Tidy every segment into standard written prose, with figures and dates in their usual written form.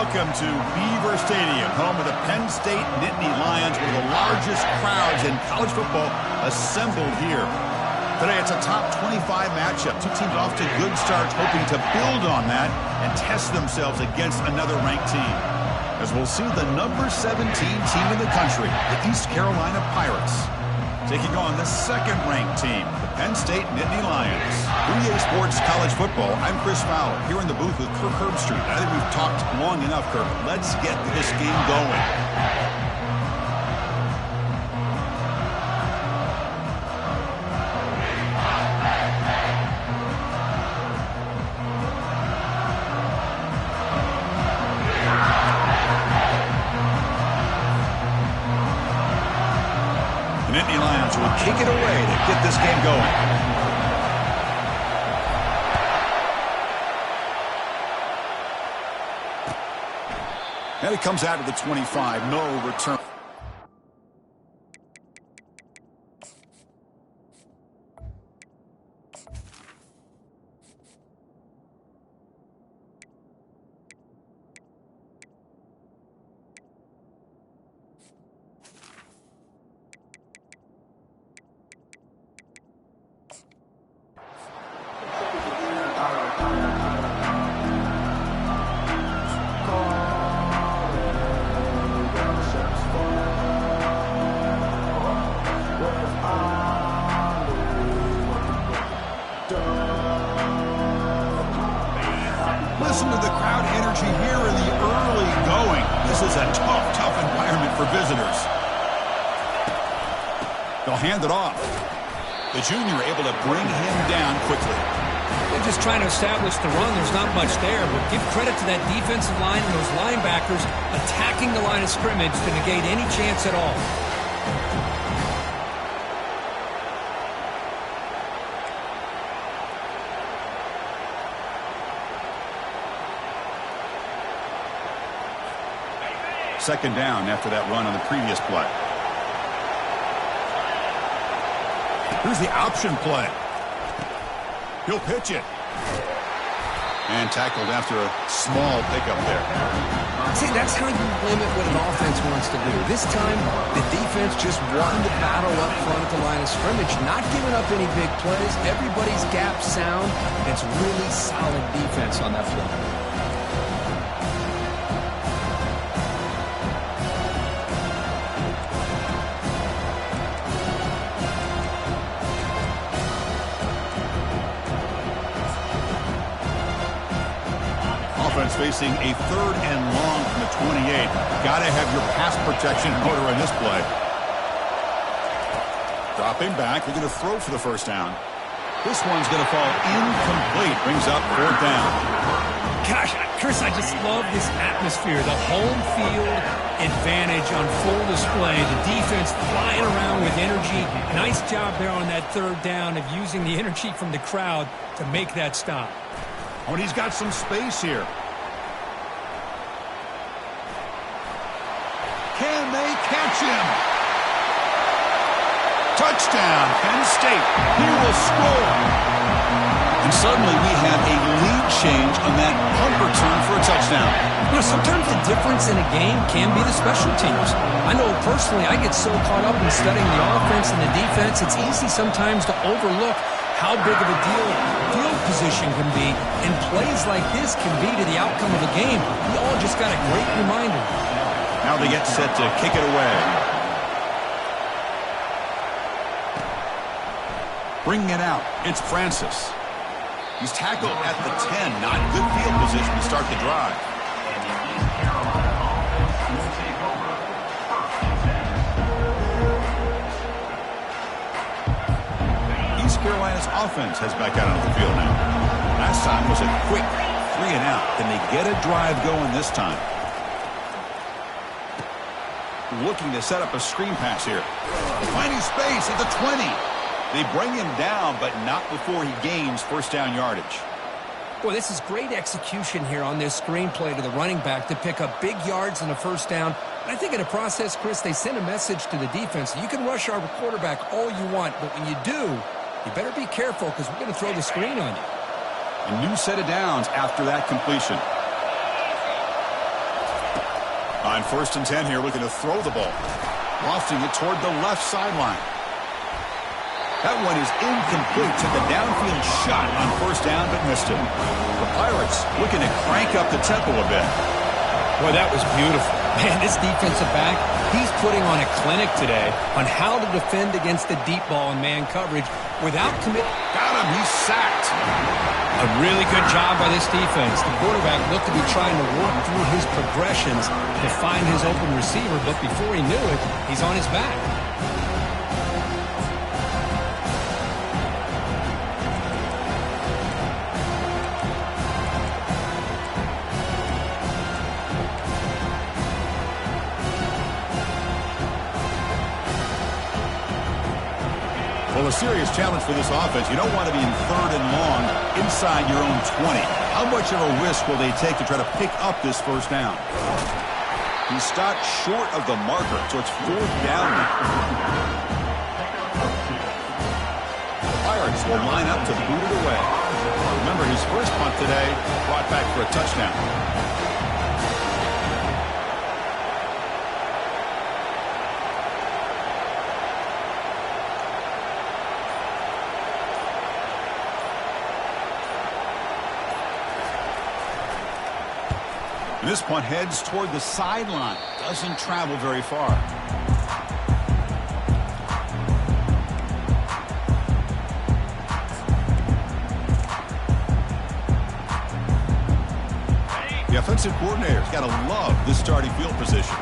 Welcome to Beaver Stadium, home of the Penn State Nittany Lions, one of the largest crowds in college football assembled here. Today it's a top 25 matchup. Two teams off to good starts, hoping to build on that and test themselves against another ranked team. As we'll see the number 17 team in the country, the East Carolina Pirates, taking on the second-ranked team, the Penn State Nittany Lions. EA Sports College Football, I'm Chris Fowler, here in the booth with Kirk Herbstreit. I think we've talked long enough, Kirk. Let's get this game going. The Nittany Lions will kick it away to get this game going. And it comes out of the 25, no return. Listen to the crowd energy here in the early going. This is a tough environment for visitors. They'll hand it off. The junior able to bring him down quickly. They're just trying to establish the run. There's not much there, but give credit to that defensive line and those linebackers attacking the line of scrimmage to negate any chance at all. Second down after that run on the previous play. Here's the option play. He'll pitch it. And tackled after a small pickup there. See, that's how you limit what an offense wants to do. This time, the defense just won the battle up front at the line of scrimmage, not giving up any big plays. Everybody's gap sound. It's really solid defense on that play. Offense facing a third and long from the 28. Got to have your pass protection in order in this play. Dropping back. They're going to throw for the first down. This one's going to fall incomplete. Brings up fourth down. Gosh, Chris, I just love this atmosphere. The home field advantage on full display. The defense flying around with energy. Nice job there on that third down of using the energy from the crowd to make that stop. Oh, and he's got some space here. Can they catch him? Touchdown, Penn State. He will score. And suddenly we have a lead change on that punt return for a touchdown. You know, sometimes the difference in a game can be the special teams. I know personally I get so caught up in studying the offense and the defense, it's easy sometimes to overlook how big of a deal field position can be, and plays like this can be to the outcome of a game. We all just got a great reminder. Now they get set to kick it away. Bringing it out, it's Francis. He's tackled at the 10. Not good field position to start the drive. East Carolina's offense heads back out onto the field now. Last time was a quick 3 and out. Can they get a drive going this time? Looking to set up a screen pass here. Finding space at the 20. They bring him down, but not before he gains first down yardage. Boy, this is great execution here on this screenplay to the running back to pick up big yards and a first down. I think in the process, Chris, they send a message to the defense. You can rush our quarterback all you want, but when you do, you better be careful because we're going to throw the screen on you. A new set of downs after that completion. On 1st and 10 here, looking to throw the ball. Lofting it toward the left sideline. That one is incomplete. Took a downfield shot on 1st down, but missed it. The Pirates looking to crank up the tempo a bit. Boy, that was beautiful. Man, this defensive back, he's putting on a clinic today on how to defend against the deep ball and man coverage without committing. Got him. He's sacked. A really good job by this defense. The quarterback looked to be trying to work through his progressions to find his open receiver, but before he knew it, he's on his back. Well, a serious challenge for this offense. You don't want to be in 3rd and long inside your own 20. How much of a risk will they take to try to pick up this 1st down? He stopped short of the marker, so it's 4th down. The Pirates will line up to boot it away. Remember, his first punt today brought back for a touchdown. And this punt heads toward the sideline. Doesn't travel very far. The offensive coordinator's got to love this starting field position.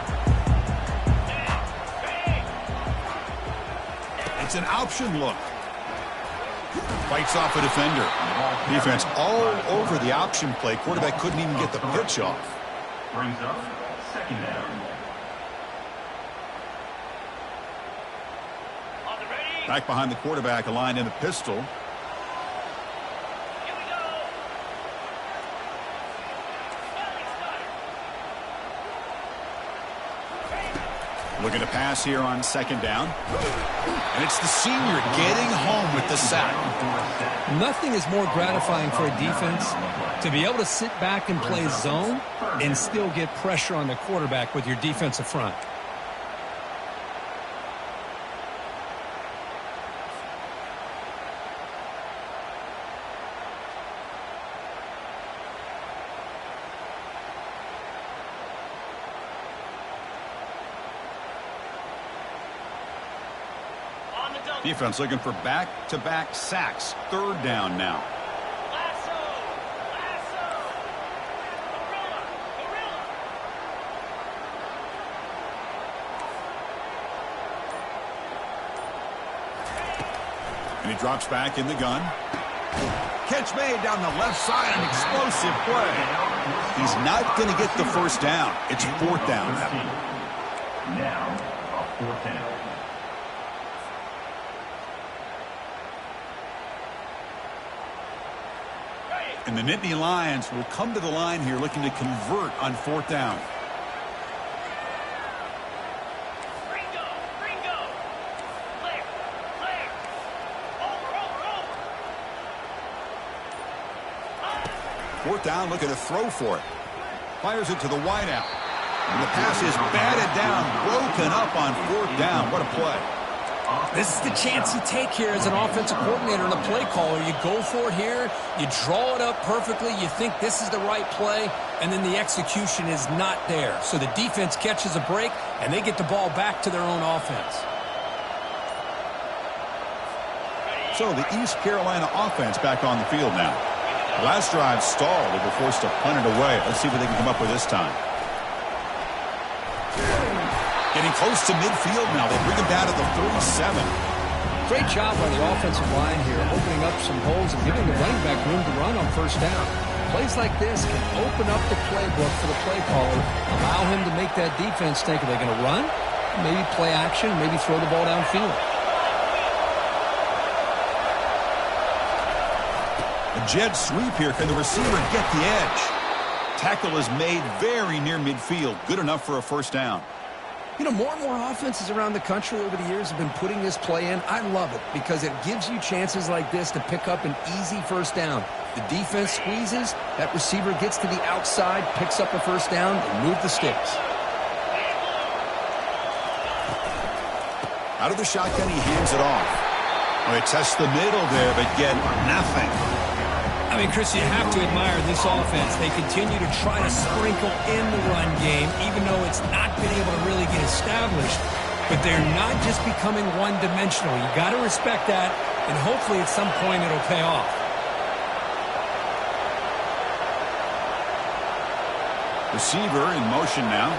It's an option look. Fights off a defender. Defense all over the option play. Quarterback couldn't even get the pitch off. Brings up 2nd down. Back behind the quarterback, aligned in a pistol. Here we go. Looking to pass here on 2nd down. And it's the senior getting home with the sack. Nothing is more gratifying for a defense to be able to sit back and play zone and still get pressure on the quarterback with your defensive front. Defense looking for back-to-back sacks. 3rd down now. And he drops back in the gun. Catch made down the left side, an explosive play. He's not going to get the 1st down. It's 4th down now. Now, a 4th down. And the Nittany Lions will come to the line here looking to convert on 4th down. Ringo! Clear! Over! 4th down, looking to throw for it. Fires it to the wideout. And the pass is batted down, broken up on 4th down. What a play. This is the chance you take here as an offensive coordinator and a play caller. You go for it here, you draw it up perfectly, you think this is the right play, and then the execution is not there. So the defense catches a break, and they get the ball back to their own offense. So the East Carolina offense back on the field now. Last drive stalled. They were forced to punt it away. Let's see what they can come up with this time. Getting close to midfield now. They bring him down at the 47. Great job by the offensive line here, opening up some holes and giving the running back room to run on 1st down. Plays like this can open up the playbook for the play caller, allow him to make that defense think, are they going to run? Maybe play action, maybe throw the ball downfield. A jet sweep here. Can the receiver get the edge? Tackle is made very near midfield. Good enough for a 1st down. You know, more and more offenses around the country over the years have been putting this play in. I love it because it gives you chances like this to pick up an easy 1st down. The defense squeezes, that receiver gets to the outside, picks up a 1st down, and move the sticks. Out of the shotgun, he hands it off. Well, they test the middle there, but get nothing. I mean, Chris, you have to admire this offense. They continue to try to sprinkle in the run game, even though it's not been able to really get established. But they're not just becoming one-dimensional. You got to respect that, and hopefully at some point it'll pay off. Receiver in motion now.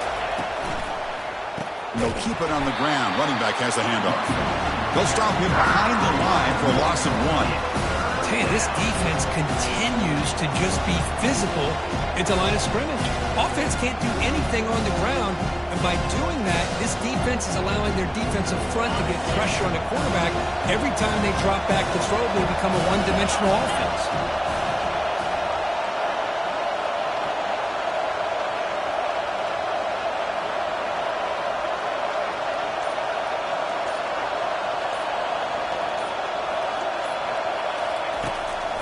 They'll keep it on the ground. Running back has the handoff. They'll stop him behind the line for a loss of 1. Hey, this defense continues to just be physical at the line of scrimmage. Offense can't do anything on the ground, and by doing that, this defense is allowing their defensive front to get pressure on the quarterback. Every time they drop back to throw, they become a one-dimensional offense.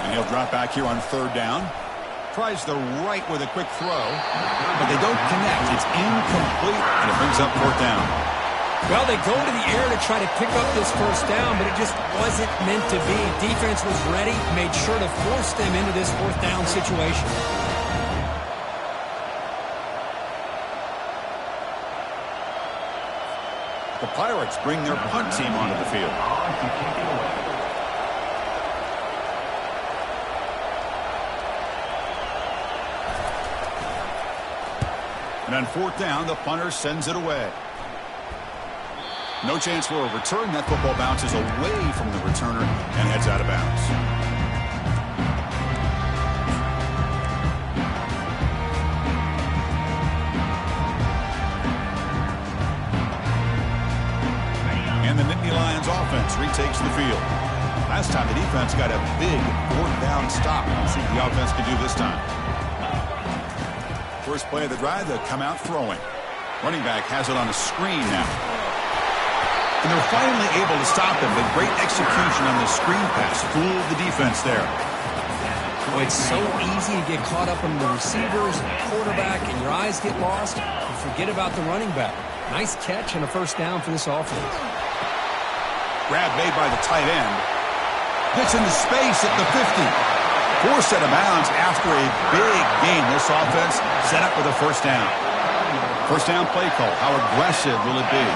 He'll drop back here on 3rd down. Tries the right with a quick throw, but they don't connect. It's incomplete, and it brings up 4th down. Well, they go to the air to try to pick up this 1st down, but it just wasn't meant to be. Defense was ready, made sure to force them into this 4th down situation. The Pirates bring their punt team onto the field. And on 4th down, the punter sends it away. No chance for a return. That football bounces away from the returner and heads out of bounds. And the Nittany Lions offense retakes the field. Last time the defense got a big 4th down stop. Let's see what the offense can do this time. First play of the drive, they'll come out throwing. Running back has it on a screen now. And they're finally able to stop him, but great execution on the screen pass. Fooled the defense there. Boy, it's so easy to get caught up in the receivers and the quarterback, and your eyes get lost. You forget about the running back. Nice catch and a 1st down for this offense. Grab made by the tight end. Gets into space at the 50. Forced out of bounds after a big game. This offense set up with a 1st down. 1st down play call. How aggressive will it be?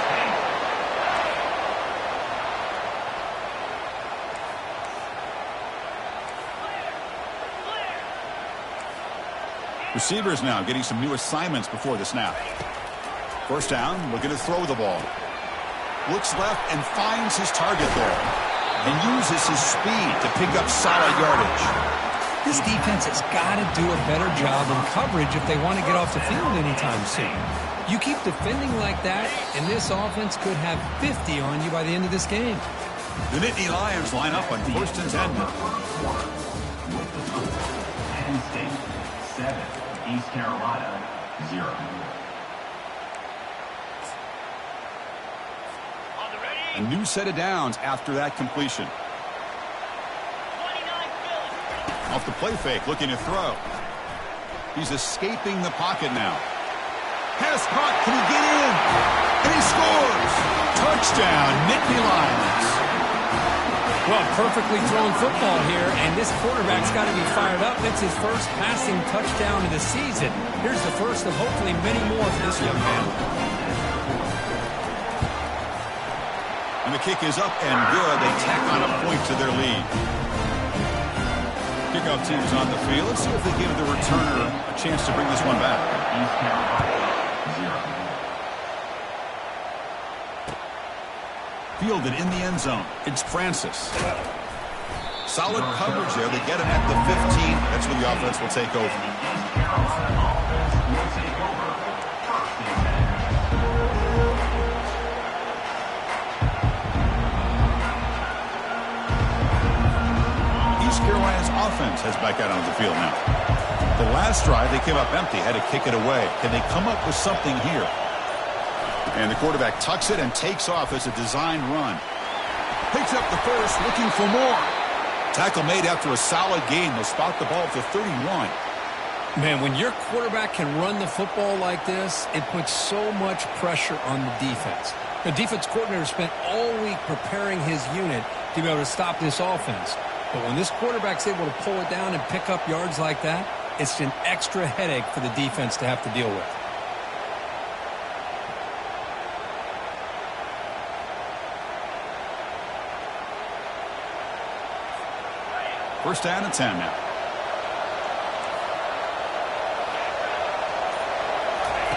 Receivers now getting some new assignments before the snap. 1st down, looking to throw the ball. Looks left and finds his target there. And uses his speed to pick up solid yardage. This defense has got to do a better job in coverage if they want to get off the field anytime soon. You keep defending like that, and this offense could have 50 on you by the end of this game. The Nittany Lions line up on 1st and 10. Penn State 7, East Carolina 0. A new set of downs after that completion. Off the play fake, looking to throw. He's escaping the pocket now. Has caught, can he get in? And he scores! Touchdown, Nittany Lions. Well, perfectly thrown football here, and this quarterback's got to be fired up. It's his first passing touchdown of the season. Here's the first of hopefully many more for this young man. And the kick is up and good. They tack on a point to their lead. Kickoff team is on the field. Let's see if they give the returner a chance to bring this one back. East Carolina 0. Fielded in the end zone. It's Francis. Solid coverage there. They get him at the 15. That's where the offense will take over. East Carolina offense will take over. 1st and 10. Carolina's offense has back out onto the field now. The last drive, they came up empty, had to kick it away. Can they come up with something here? And the quarterback tucks it and takes off as a design run. Picks up the first, looking for more. Tackle made after a solid gain. They'll spot the ball at the 31. Man, when your quarterback can run the football like this, it puts so much pressure on the defense. The defense coordinator spent all week preparing his unit to be able to stop this offense. But when this quarterback's able to pull it down and pick up yards like that, it's an extra headache for the defense to have to deal with. First down and 10 now.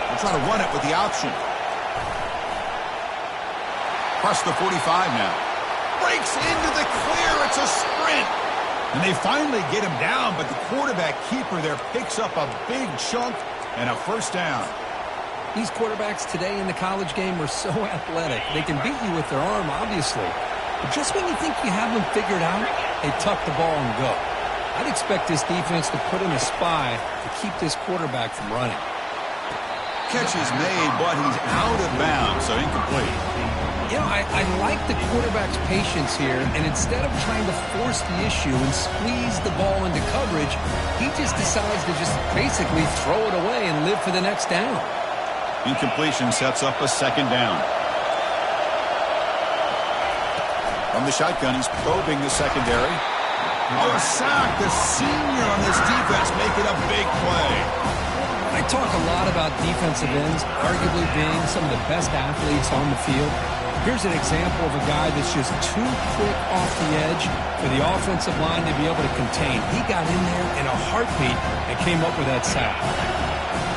We'll try to run it with the option. Across the 45 now. Breaks into the clear. It's a sprint. And they finally get him down, but the quarterback keeper there picks up a big chunk and a first down. These quarterbacks today in the college game are so athletic. They can beat you with their arm, obviously. But just when you think you have them figured out, they tuck the ball and go. I'd expect this defense to put in a spy to keep this quarterback from running. Catch is made, but he's out of bounds, so incomplete. You know, I like the quarterback's patience here, and instead of trying to force the issue and squeeze the ball into coverage, he just decides to just basically throw it away and live for the next down. Incompletion sets up a second down. From the shotgun, he's probing the secondary. Oh, a sack. The senior on this defense making a big play. I talk a lot about defensive ends arguably being some of the best athletes on the field. Here's an example of a guy that's just too quick off the edge for the offensive line to be able to contain. He got in there in a heartbeat and came up with that sack.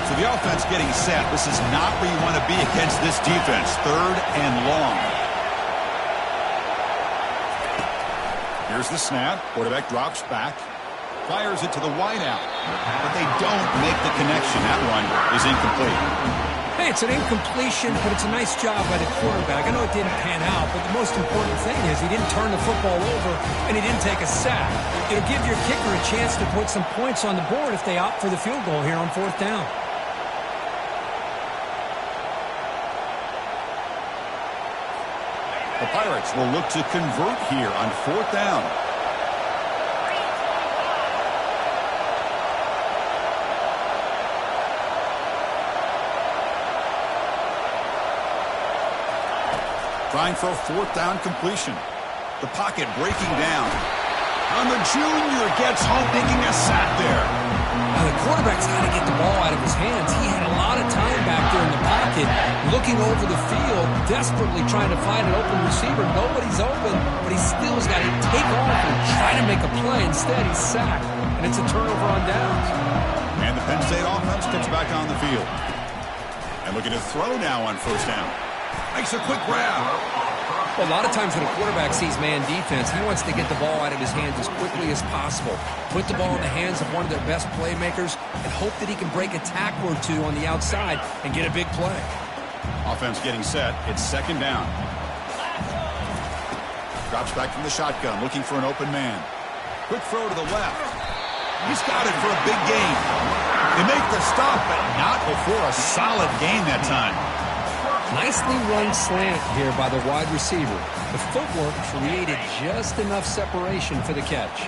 So the offense getting set. This is not where you want to be against this defense. Third and long. Here's the snap. Quarterback drops back. Fires it to the wideout. But they don't make the connection. That one is incomplete. Hey, it's an incompletion, but it's a nice job by the quarterback. I know it didn't pan out, but the most important thing is he didn't turn the football over and he didn't take a sack. It'll give your kicker a chance to put some points on the board if they opt for the field goal here on fourth down. The Pirates will look to convert here on fourth down. Trying for a fourth down completion. The pocket breaking down. And the junior gets home making a sack there. Now the quarterback's got to get the ball out of his hands. He had a lot of time back there in the pocket, looking over the field, desperately trying to find an open receiver. Nobody's open, but he still's got to take off and try to make a play. Instead, he's sacked, and it's a turnover on downs. And the Penn State offense gets back on the field. And looking to throw now on first down. Makes a quick grab. Well, a lot of times when a quarterback sees man defense, he wants to get the ball out of his hands as quickly as possible. Put the ball in the hands of one of their best playmakers and hope that he can break a tackle or two on the outside and get a big play. Offense getting set. It's second down. Drops back from the shotgun, looking for an open man. Quick throw to the left. He's got it for a big gain. They make the stop, but not before a solid gain that time. Nicely run slant here by the wide receiver. The footwork created just enough separation for the catch.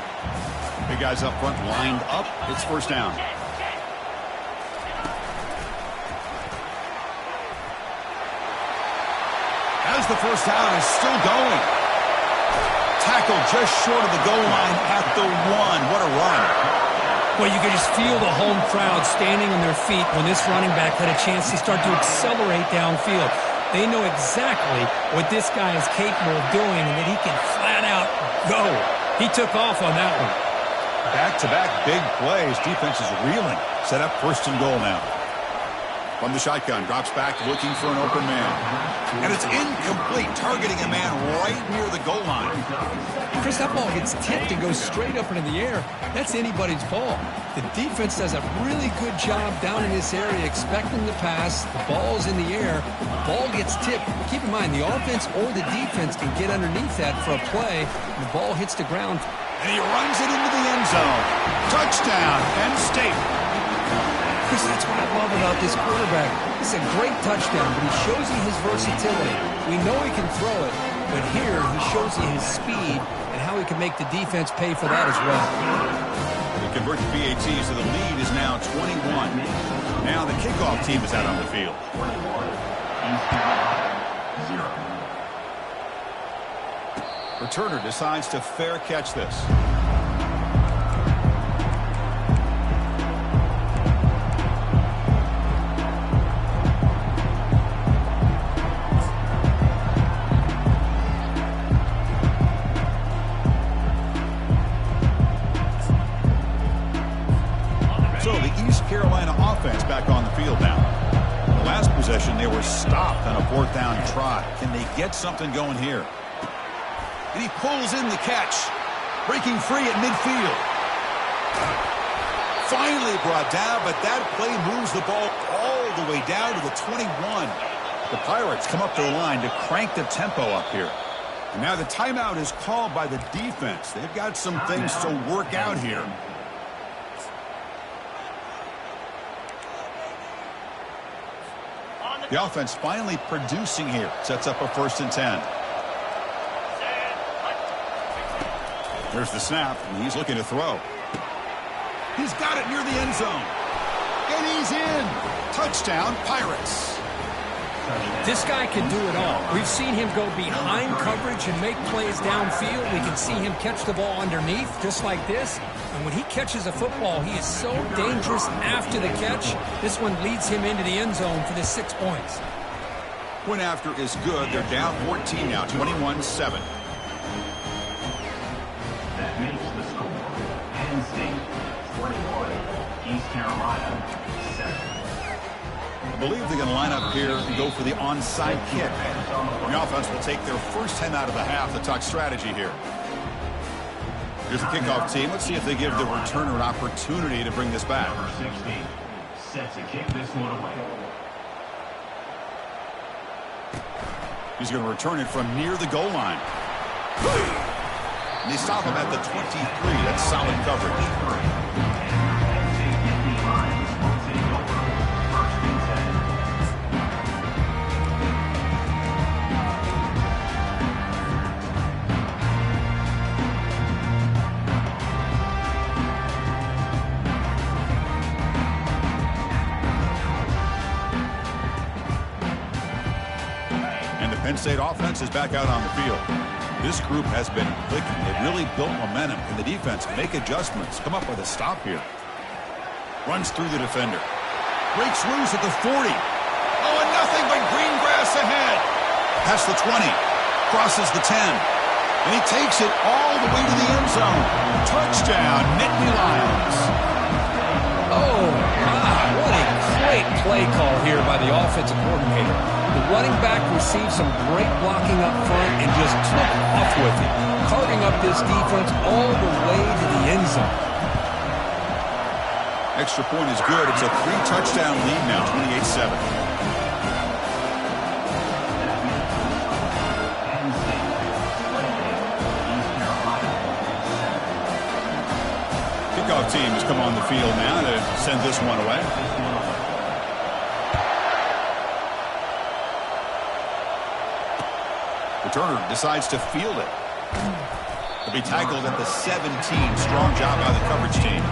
Big guys up front lined up. It's first down. As the first down is still going. Tackle just short of the goal line at the 1. What a run. Well, you could just feel the home crowd standing on their feet when this running back had a chance to start to accelerate downfield. They know exactly what this guy is capable of doing and that he can flat out go. He took off on that one. Back-to-back big plays. Defense is reeling. Set up first and goal now. From the shotgun, drops back looking for an open man. And it's incomplete, targeting a man right near the goal line. Chris, that ball gets tipped and goes straight up into the air. That's anybody's ball. The defense does a really good job down in this area expecting the pass. The ball's in the air. The ball gets tipped. Keep in mind, the offense or the defense can get underneath that for a play. And the ball hits the ground. And he runs it into the end zone. Touchdown, Penn State. Chris, that's what I love about this quarterback. It's a great touchdown, but he shows you his versatility. We know he can throw it, but here he shows you his speed and how he can make the defense pay for that as well. They convert the PATs, so the lead is now 21. Now the kickoff team is out on the field. 0. Returner decides to fair catch this. So the East Carolina offense back on the field now. In the last possession, they were stopped on a 4th down try. Can they get something going here? And he pulls in the catch. Breaking free at midfield. Finally brought down, but that play moves the ball all the way down to the 21. The Pirates come up to the line to crank the tempo up here. And now the timeout is called by the defense. They've got some things to work out here. The offense finally producing here. Sets up a 1st and 10. There's the snap, and he's looking to throw. He's got it near the end zone. And he's in. Touchdown, Pirates. This guy can do it all. We've seen him go behind coverage and make plays downfield. We can see him catch the ball underneath, just like this. And when he catches a football, he is so dangerous after the catch. This one leads him into the end zone for the 6 points. Point after is good. They're down 14 now, 21-7. That makes the score. Penn State 21, East Carolina 7. I believe they're going to line up here and go for the onside kick. The offense will take their first 10 out of the half to talk strategy here. Here's the kickoff team. Let's see if they give the returner an opportunity to bring this back. Number 16 sets to kick this one away. He's going to return it from near the goal line. And they stop him at the 23. That's solid coverage. Penn State offense is back out on the field. This group has been clicking. They've really built momentum. Can the defense make adjustments? Come up with a stop here. Runs through the defender. Breaks loose at the 40. Oh, and nothing but green grass ahead. Past the 20. Crosses the 10. And he takes it all the way to the end zone. Touchdown, Nittany Lions. Oh, my, what a great play call here by the offensive coordinator. The running back received some great blocking up front and just took off with it, carving up this defense all the way to the end zone. Extra point is good. It's a 3-touchdown lead now, 28-7. Kickoff team has come on the field now to send this one away. Returner decides to field it. He'll be tackled at the 17. Strong job by the coverage team.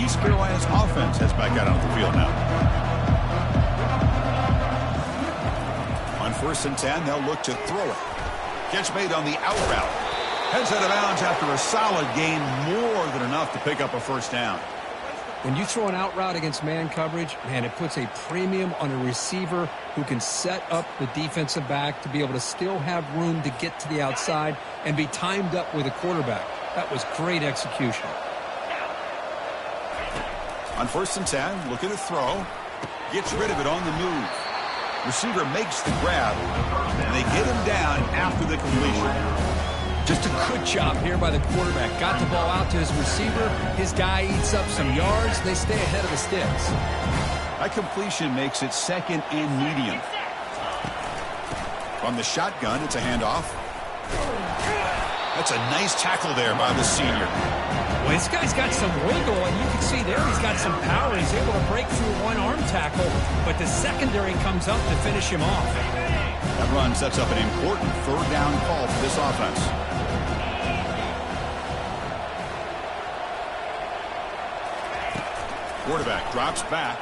East Carolina's offense has back out on the field now. On 1st and 10, they'll look to throw it. Catch made on the out route. Heads out of bounds after a solid gain, more than enough to pick up a 1st down. When you throw an out route against man coverage, man, it puts a premium on a receiver who can set up the defensive back to be able to still have room to get to the outside and be timed up with a quarterback. That was great execution. On 1st and 10, looking to throw. Gets rid of it on the move. Receiver makes the grab, and they get him down after the completion. Just a good job here by the quarterback. Got the ball out to his receiver. His guy eats up some yards. They stay ahead of the sticks. That completion makes it 2nd and medium. From the shotgun, it's a handoff. That's a nice tackle there by the senior. Well, this guy's got some wiggle, and you can see there he's got some power. He's able to break through one arm tackle, but the secondary comes up to finish him off. That run sets up an important third down call for this offense. Quarterback drops back.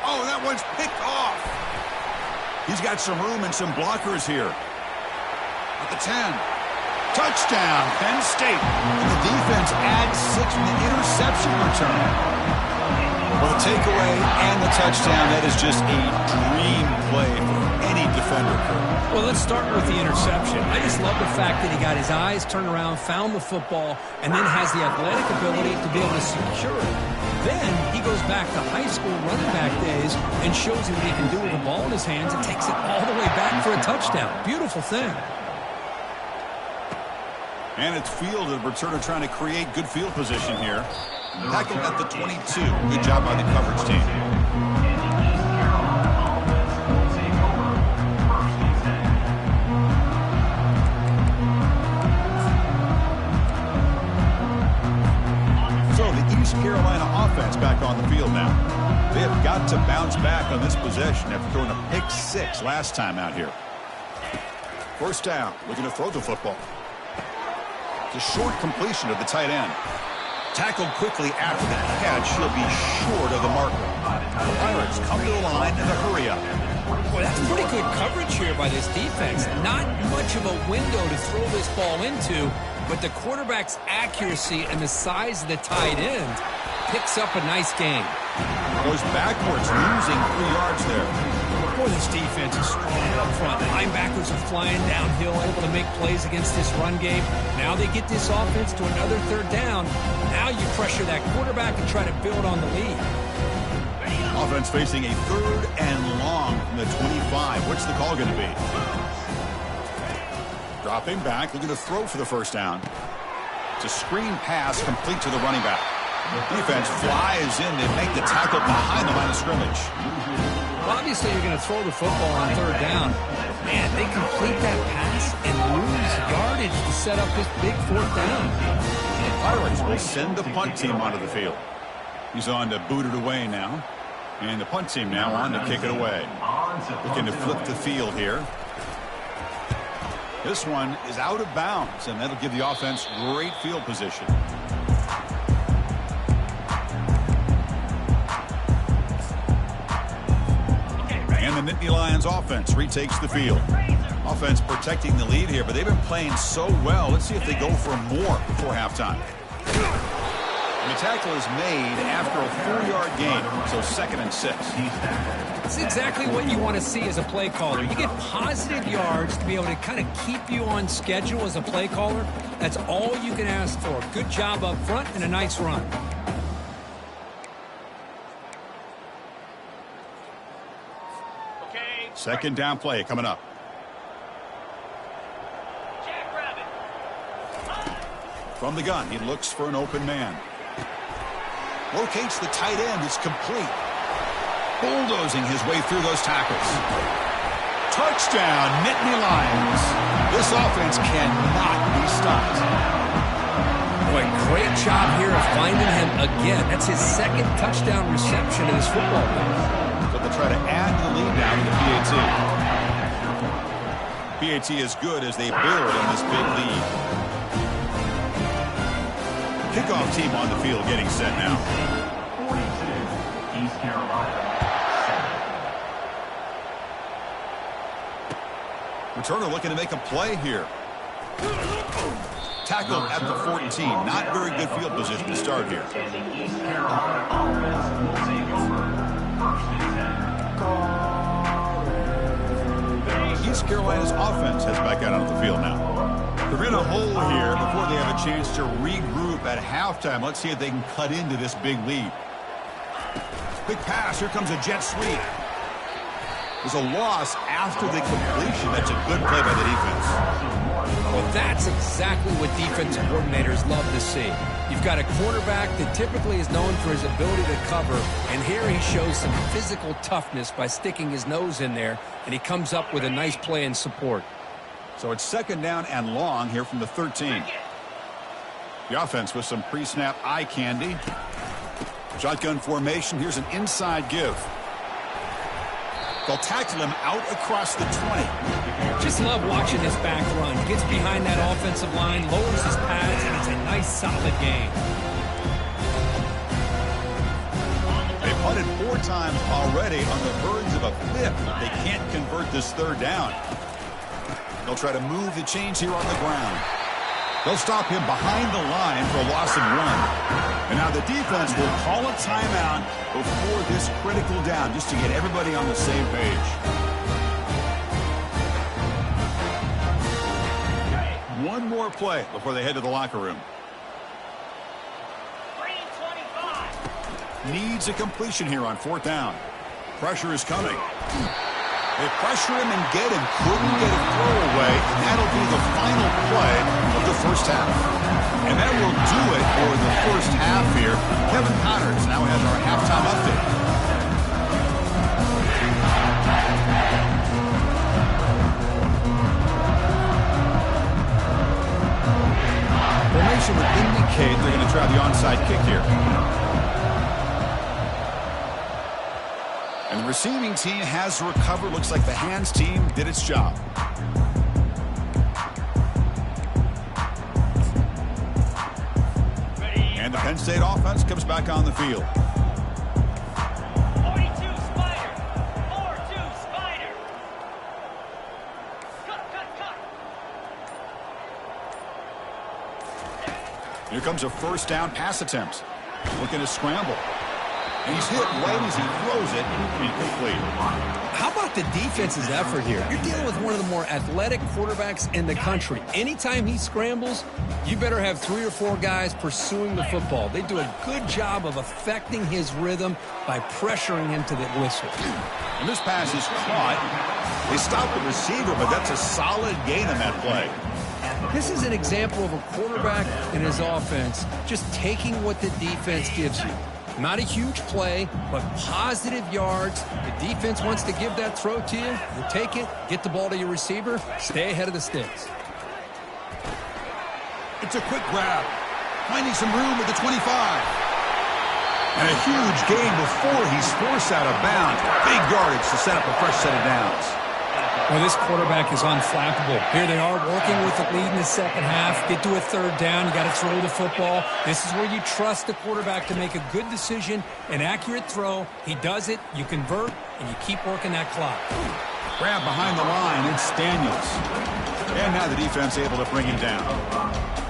Oh, that one's picked off. He's got some room and some blockers here. At the 10. Touchdown, Penn State. And the defense adds 6 from the interception return. Well, the takeaway and the touchdown, that is just a dream play for any defender. Well, let's start with the interception. I just love the fact that he got his eyes turned around, found the football, and then has the athletic ability to be able to secure it. Then he goes back to high school running back days and shows you what he can do with the ball in his hands and takes it all the way back for a touchdown. Beautiful thing. And it's field, the returner trying to create good field position here. Tackled at the 22. Good job by the coverage team. So the East Carolina offense back on the field now. They have got to bounce back on this possession after throwing a pick 6 last time out here. First down, looking to throw the football. It's a short completion of the tight end. Tackled quickly after the catch. He'll be short of the marker. The Pirates come to the line in a hurry up. Well, that's pretty good coverage here by this defense. Not much of a window to throw this ball into, but the quarterback's accuracy and the size of the tight end picks up a nice gain. Goes backwards, losing 3 yards there. Boy, this defense is strong up front. The linebackers are flying downhill, able to make plays against this run game. Now they get this offense to another third down. Now you pressure that quarterback and try to build on the lead. Offense facing a 3rd and long from the 25. What's the call going to be? Dropping back, looking to throw for the first down. It's a screen pass complete to the running back. Defense flies in to make the tackle behind the line of scrimmage. Well, obviously, you're going to throw the football on third down. Man, they complete that pass and lose yardage to set up this big 4th down. The Pirates will send the punt team onto the field. He's on to boot it away now. And the punt team now on to kick it away. Looking to flip the field here. This one is out of bounds, and that'll give the offense great field position. And the Nittany Lions offense retakes the field. Offense protecting the lead here, but they've been playing so well. Let's see if they go for more before halftime. And the tackle is made after a 4-yard gain, so 2nd and 6. That's exactly what you want to see as a play caller. You get positive yards to be able to kind of keep you on schedule as a play caller. That's all you can ask for. Good job up front and a nice run. Second down play coming up. From the gun, he looks for an open man. Locates the tight end. It's complete. Bulldozing his way through those tackles. Touchdown, Nittany Lions. This offense cannot be stopped. Boy, great job here of finding him again. That's his 2nd touchdown reception in this football game. So they'll try to add the lead now to the PAT. PAT is good as they build on this big lead. Kickoff team on the field getting set now. 42, East Carolina, 7. Returner looking to make a play here. Tackled at the 14. Not very good field position to start here. And the East Carolina offense will take over 1st and 10. East Carolina's offense has back out onto the field now. They're in a hole here before they have a chance to regroup at halftime. Let's see if they can cut into this big lead. Big pass. Here comes a jet sweep. There's a loss after the completion. That's a good play by the defense. Well, that's exactly what defensive coordinators love to see. You've got a quarterback that typically is known for his ability to cover, and here he shows some physical toughness by sticking his nose in there, and he comes up with a nice play in support. So it's 2nd down and long here from the 13. The offense with some pre-snap eye candy. Shotgun formation. Here's an inside give. They'll tackle him out across the 20. Just love watching this back run. Gets behind that offensive line, lowers his pads, and it's a nice, solid gain. They punted 4 times already on the verge of a 5th. They can't convert this 3rd down. They'll try to move the chains here on the ground. They'll stop him behind the line for a loss of 1. And now the defense will call a timeout before this critical down, just to get everybody on the same page. One more play before they head to the locker room. Needs a completion here on 4th down. Pressure is coming. They pressure him and get him. Couldn't get a throw away. And that'll be the final play of the first half. And that will do it for the first half here. Kevin Connors now has our halftime update. Formation would indicate they're going to try the onside kick here. And the receiving team has recovered. Looks like the hands team did its job. And the Penn State offense comes back on the field. 42 Spider. 4-2 Spider. Cut. Here comes a first down pass attempt. Looking to scramble. And he's hit right as he throws it. Incomplete. How about the defense's effort here? You're dealing with one of the more athletic quarterbacks in the country. Anytime he scrambles, you better have 3 or 4 guys pursuing the football. They do a good job of affecting his rhythm by pressuring him to the whistle. And this pass is caught. They stop the receiver, but that's a solid gain on that play. This is an example of a quarterback and his offense just taking what the defense gives you. Not a huge play, but positive yards. The defense wants to give that throw to you. You take it, get the ball to your receiver, stay ahead of the sticks. It's a quick grab. Finding some room at the 25. And a huge gain before he's forced out of bounds. Big yardage to set up a fresh set of downs. Well, this quarterback is unflappable. Here they are working with the lead in the second half. Get to a 3rd down. You got to throw the football. This is where you trust the quarterback to make a good decision, an accurate throw. He does it, you convert, and you keep working that clock. Grab behind the line. It's Daniels. And now the defense able to bring him down.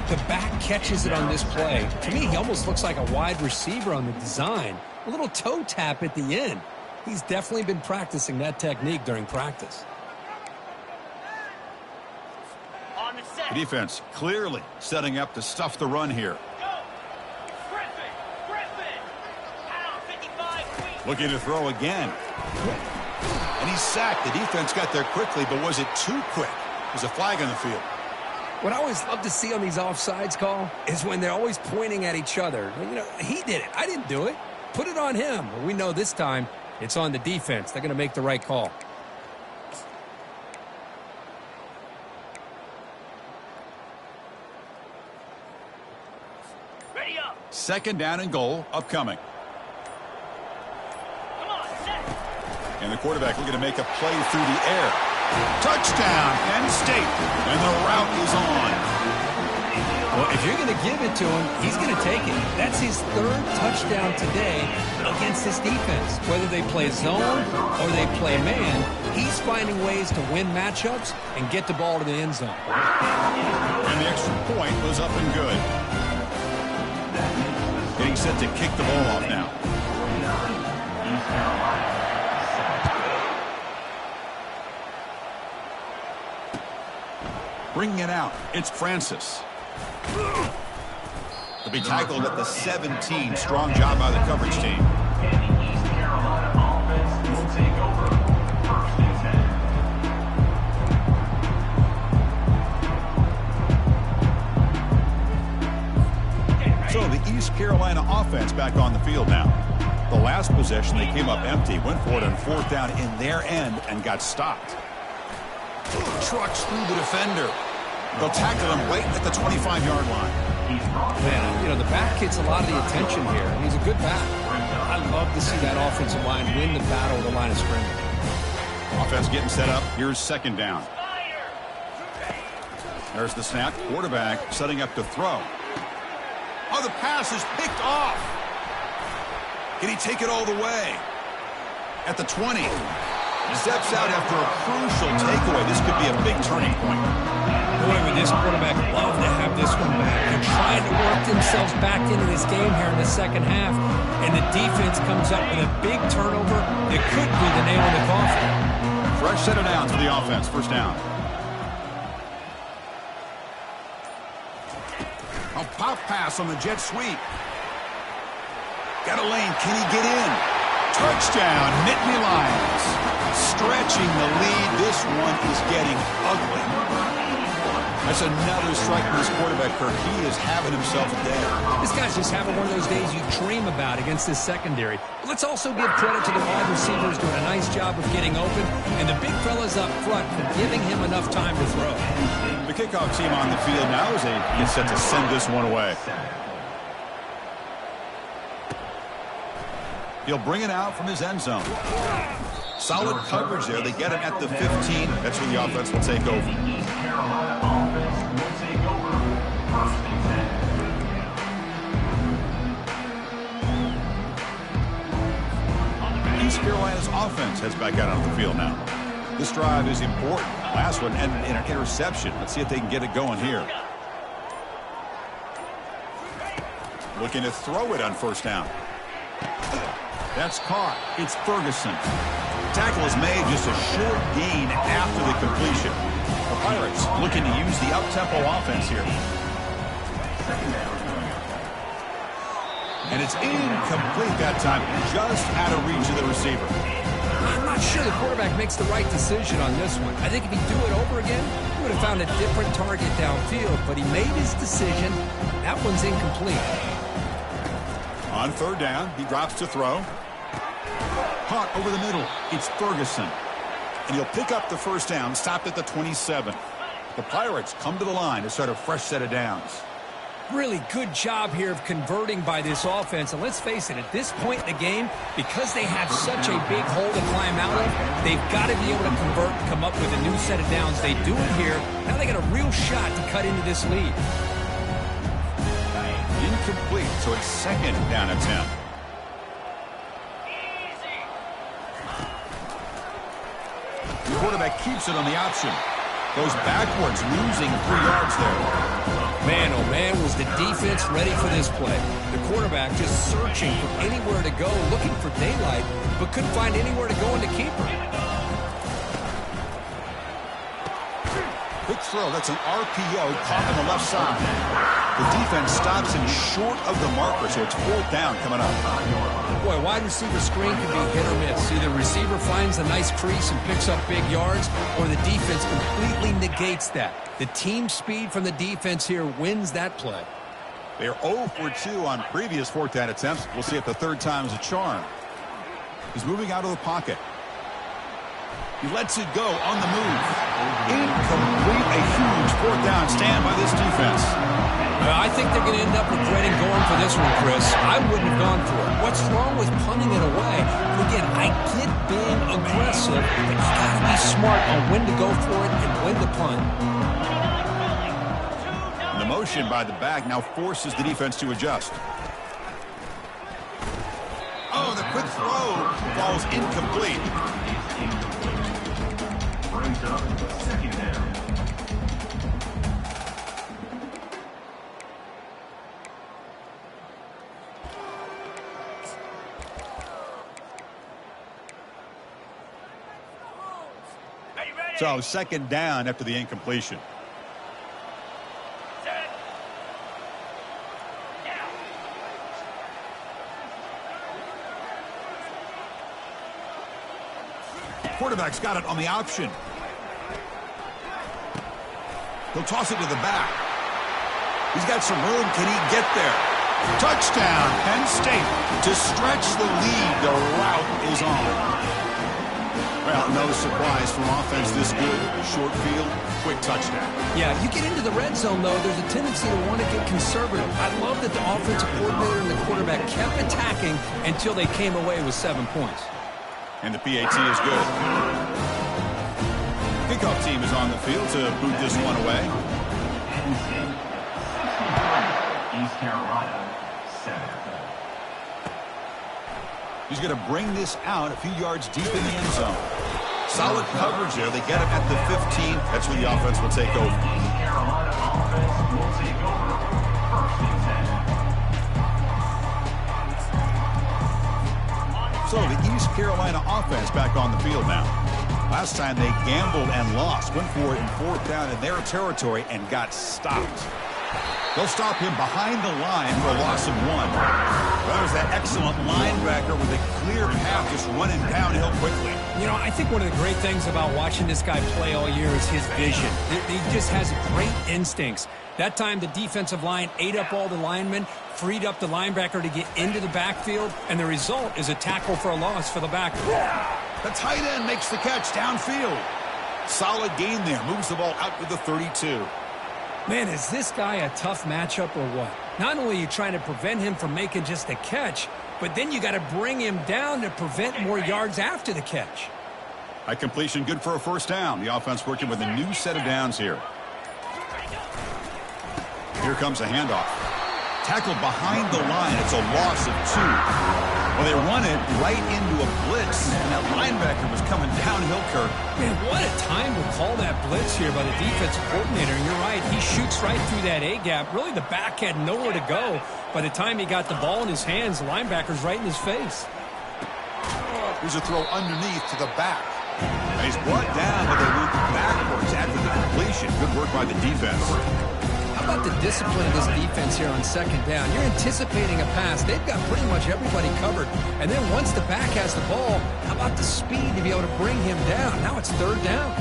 The back catches it on this play. To me, he almost looks like a wide receiver on the design. A little toe tap at the end. He's definitely been practicing that technique during practice. The defense clearly setting up to stuff the run here. Looking to throw again. And he's sacked. The defense got there quickly, but was it too quick? There's a flag on the field. What I always love to see on these offsides call is when they're always pointing at each other. You know, he did it. I didn't do it. Put it on him. But we know this time it's on the defense. They're going to make the right call. Ready up. 2nd down and goal upcoming. Come on, set. And the quarterback looking to make a play through the air. Touchdown, Penn State. And the route is on. Well, if you're going to give it to him, he's going to take it. That's his 3rd touchdown today against this defense. Whether they play zone or they play man, he's finding ways to win matchups and get the ball to the end zone. And the extra point was up and good. Getting set to kick the ball off now. Bringing it out, it's Francis. He'll be tackled at the 17. Strong job by the coverage team. And the East Carolina offense will take over 1st and 10. So the East Carolina offense back on the field now. The last possession, they came up empty, went for it on 4th down in their end and got stopped. Trucks through the defender. They'll tackle him right at the 25-yard line. Man, you know, the back gets a lot of the attention here, and he's a good back. I love to see that offensive line win the battle of the line of scrimmage. Offense getting set up. Here's second down. There's the snap. Quarterback setting up to throw. Oh, the pass is picked off. Can he take it all the way? At the 20. Steps out after a crucial takeaway. This could be a big turning point. Boy, would this quarterback love to have this one back. They're trying to work themselves back into this game here in the second half, and the defense comes up with a big turnover that could be the nail in the coffin. Fresh set of downs for the offense. First down. A pop pass on the jet sweep. Got a lane. Can he get in? Touchdown, Nittany Lions. Stretching the lead. This one is getting ugly. That's another strike for this quarterback, Kirk. He is having himself a day. This guy's just having one of those days you dream about against this secondary. But let's also give credit to the wide receivers doing a nice job of getting open, and the big fellas up front for giving him enough time to throw. The kickoff team on the field now as they get set to send this one away. He'll bring it out from his end zone. Solid coverage there. They get him at the 15. That's where the offense will take over. East Carolina offense will take over. First and 10. East Carolina's offense heads back out on the field now. This drive is important. Last one ended in an interception. Let's see if they can get it going here. Looking to throw it on first down. That's caught. It's Ferguson. Tackle is made, just a short gain after the completion. The Pirates looking to use the up-tempo offense here. And it's incomplete that time. Just out of reach of the receiver. I'm not sure the quarterback makes the right decision on this one. I think if he'd do it over again, he would have found a different target downfield, but he made his decision. That one's incomplete. On third down, he drops to throw. Caught over the middle. It's Ferguson. And he'll pick up the first down, stopped at the 27. The Pirates come to the line to start a fresh set of downs. Really good job here of converting by this offense. And let's face it, at this point in the game, because they have such a big hole to climb out of, they've got to be able to convert and come up with a new set of downs. They do it here. Now they got a real shot to cut into this lead. Incomplete, so it's second down at 10. The quarterback keeps it on the option. Goes backwards, losing 3 yards there. Man, oh man, was the defense ready for this play. The quarterback just searching for anywhere to go, looking for daylight, but couldn't find anywhere to go in the keeper. Quick throw, that's an RPO caught on the left side. The defense stops him short of the marker, so it's fourth down coming up. Boy, wide receiver screen can be hit or miss. Either receiver finds a nice crease and picks up big yards, or the defense completely negates that. The team speed from the defense here wins that play. They're 0 for 2 on previous fourth down attempts. We'll see if the third time is a charm. He's moving out of the pocket. He lets it go on the move. Incomplete, a huge fourth down stand by this defense. Well, I think they're going to end up regretting going for this one, Chris. I wouldn't have gone for it. What's wrong with punting it away? And again, I get being aggressive, but you got to be smart on when to go for it and when to punt. And the motion by the back now forces the defense to adjust. Oh, the quick throw falls incomplete. Brings up second down. So second down after the incompletion. Set. Now. Quarterback's got it on the option. He'll toss it to the back. He's got some room. Can he get there? Touchdown, Penn State. To stretch the lead, the route is on. Well, no surprise from offense this good. Short field, quick touchdown. Yeah, you get into the red zone, though, there's a tendency to want to get conservative. I love that the offensive coordinator and the quarterback kept attacking until they came away with 7 points. And the PAT is good. kickoff team is on the field to boot this one away. Penn State 63, East Carolina 7. He's going to bring this out a few yards deep in the end zone. Solid coverage there. They get him at the 15. That's where the offense will take over. East Carolina offense will take over. First and 10. So the East Carolina offense back on the field now. Last time they gambled and lost. Went for it in 4th down in their territory and got stopped. They'll stop him behind the line for a loss of 1. That was that excellent linebacker with a clear path just running downhill quickly. You know, I think one of the great things about watching this guy play all year is his vision. He just has great instincts. That time the defensive line ate up all the linemen, freed up the linebacker to get into the backfield, and the result is a tackle for a loss for the backer. The tight end makes the catch downfield. Solid gain there. Moves the ball out to the 32. Man, is this guy a tough matchup or what? Not only are you trying to prevent him from making just a catch, but then you got to bring him down to prevent more yards after the catch. A completion good for a 1st down. The offense working with a new set of downs here. Here comes a handoff. Tackled behind the line. It's a loss of 2. Well, they run it right into a blitz, and that linebacker was coming downhill, Kirk. Man, what a time to call that blitz here by the defensive coordinator. And you're right, he shoots right through that A-gap. Really, the back had nowhere to go. By the time he got the ball in his hands, the linebacker's right in his face. Here's a throw underneath to the back. And he's brought down, but they moved backwards after the completion. Good work by the defense. How about the discipline of this defense here on 2nd down? You're anticipating a pass. They've got pretty much everybody covered. And then once the back has the ball, how about the speed to be able to bring him down? Now it's 3rd down.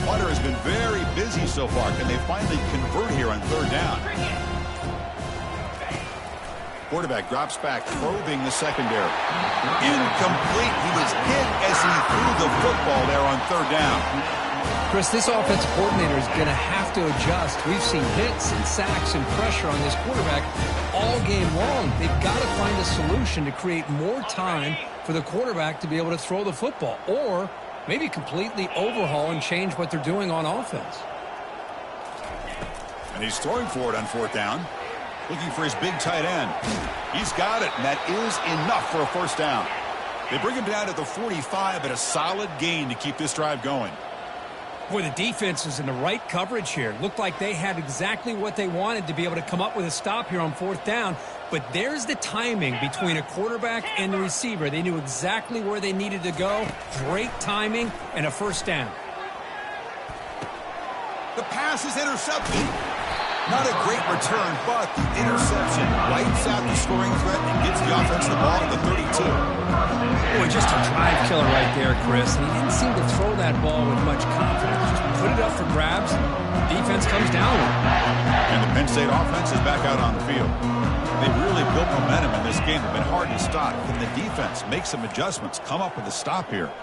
Potter has been very busy so far. Can they finally convert here on 3rd down? Quarterback drops back, probing the secondary. Incomplete. He was hit as he threw the football there on 3rd down. Chris, this offensive coordinator is going to have to adjust. We've seen hits and sacks and pressure on this quarterback all game long. They've got to find a solution to create more time for the quarterback to be able to throw the football, or maybe completely overhaul and change what they're doing on offense. And he's throwing for it on 4th down. Looking for his big tight end. He's got it, and that is enough for a 1st down. They bring him down to the 45, but a solid gain to keep this drive going. Boy, the defense is in the right coverage here. Looked like they had exactly what they wanted to be able to come up with a stop here on 4th down. But there's the timing between a quarterback and the receiver. They knew exactly where they needed to go. Great timing and a 1st down. The pass is intercepted. Not a great return, but the interception wipes out the scoring threat and gets the offense the ball at the 32. Boy, just a drive killer right there, Chris. And he didn't seem to throw that ball with much confidence. Just put it up for grabs. Defense comes down with it. And the Penn State offense is back out on the field. They really built momentum in this game. They've been hard to stop. Can the defense make some adjustments, come up with a stop here?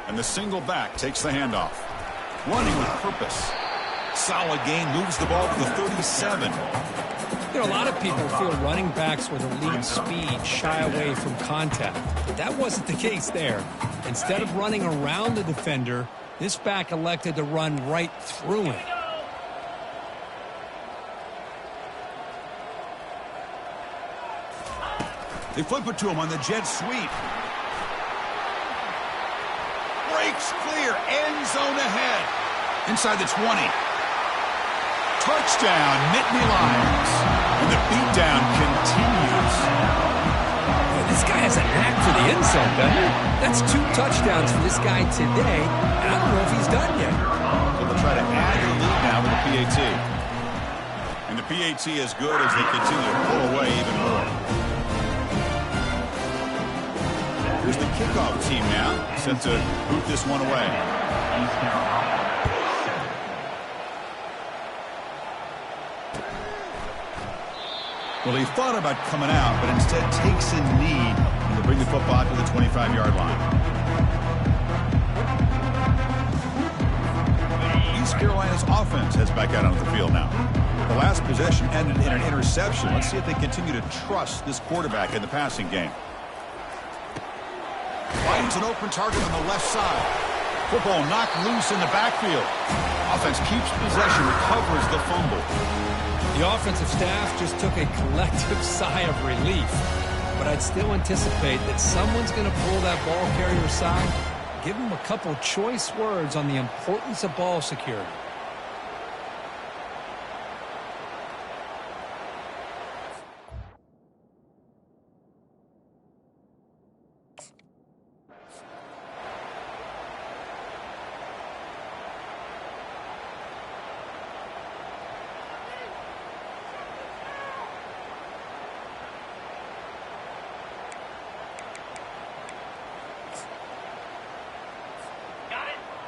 And the single back takes the handoff. Running with purpose. Solid gain, moves the ball to the 37. You know, a lot of people feel running backs with elite speed shy away from contact. But that wasn't the case there. Instead of running around the defender, this back elected to run right through him. They flip it to him on the jet sweep. Breaks clear, end zone ahead. Inside the 20. Touchdown, Nittany Lions. And the beatdown continues. Well, this guy has a knack for the end zone, doesn't he? That's 2 touchdowns for this guy today, and I don't know if he's done yet. So they'll try to add the lead now with the PAT. And the PAT is good as they continue to pull away even more. Here's the kickoff team now, set to boot this one away. Well, he thought about coming out, but instead takes a knee to bring the football to the 25-yard line. East Carolina's offense heads back out onto the field now. The last possession ended in an interception. Let's see if they continue to trust this quarterback in the passing game. finds an open target on the left side. Football knocked loose in the backfield. Offense keeps possession, recovers the fumble. The offensive staff just took a collective sigh of relief. But I'd still anticipate that someone's going to pull that ball carrier aside, give him a couple choice words on the importance of ball security.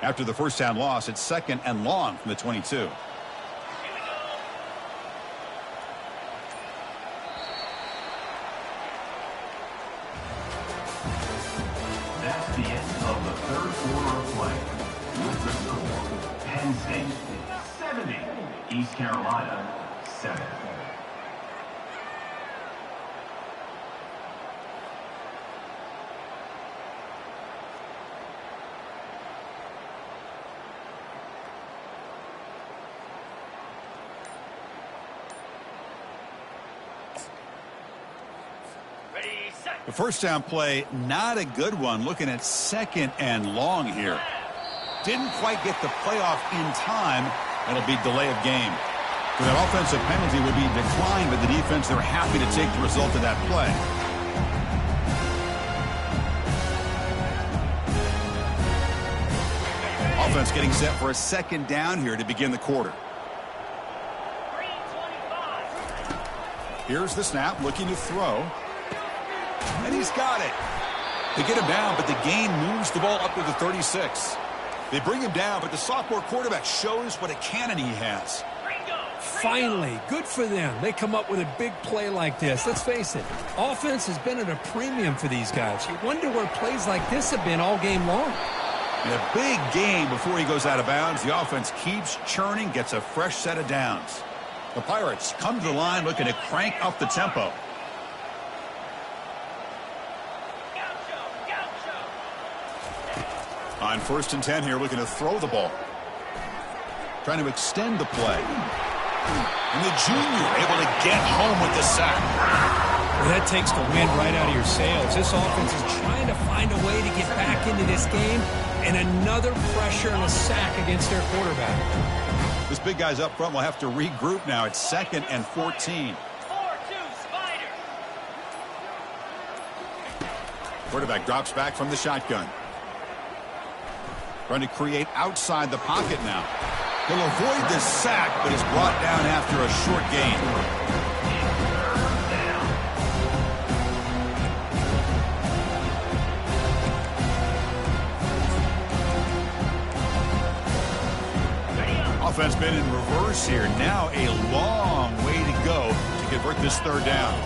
After the first down loss, it's 2nd and long from the 22. That's the end of the third quarter of play. With the score, Penn State 70, East Carolina 7. The first down play, not a good one. Looking at 2nd and long here. Didn't quite get the playoff in time. That'll be delay of game. So that offensive penalty would be declined by the defense. They're happy to take the result of that play. Offense getting set for a 2nd down here to begin the quarter. Here's the snap, looking to throw. And he's got it. They get him down, but the gain moves the ball up to the 36. They bring him down, but the sophomore quarterback shows what a cannon he has. Finally, good for them. They come up with a big play like this. Let's face it, offense has been at a premium for these guys. You wonder where plays like this have been all game long. And a big gain before he goes out of bounds. The offense keeps churning, gets a fresh set of downs. The Pirates come to the line looking to crank up the tempo. On 1st and 10 here, looking to throw the ball. Trying to extend the play. And the junior able to get home with the sack. Well, that takes the wind right out of your sails. This offense is trying to find a way to get back into this game, and another pressure and a sack against their quarterback. This big guy's up front will have to regroup now. It's 2nd and 14. 4-2 Spider. Quarterback drops back from the shotgun. Trying to create outside the pocket now. He'll avoid this sack, but is brought down after a short gain. Offense been in reverse here. Now a long way to go to convert this 3rd down.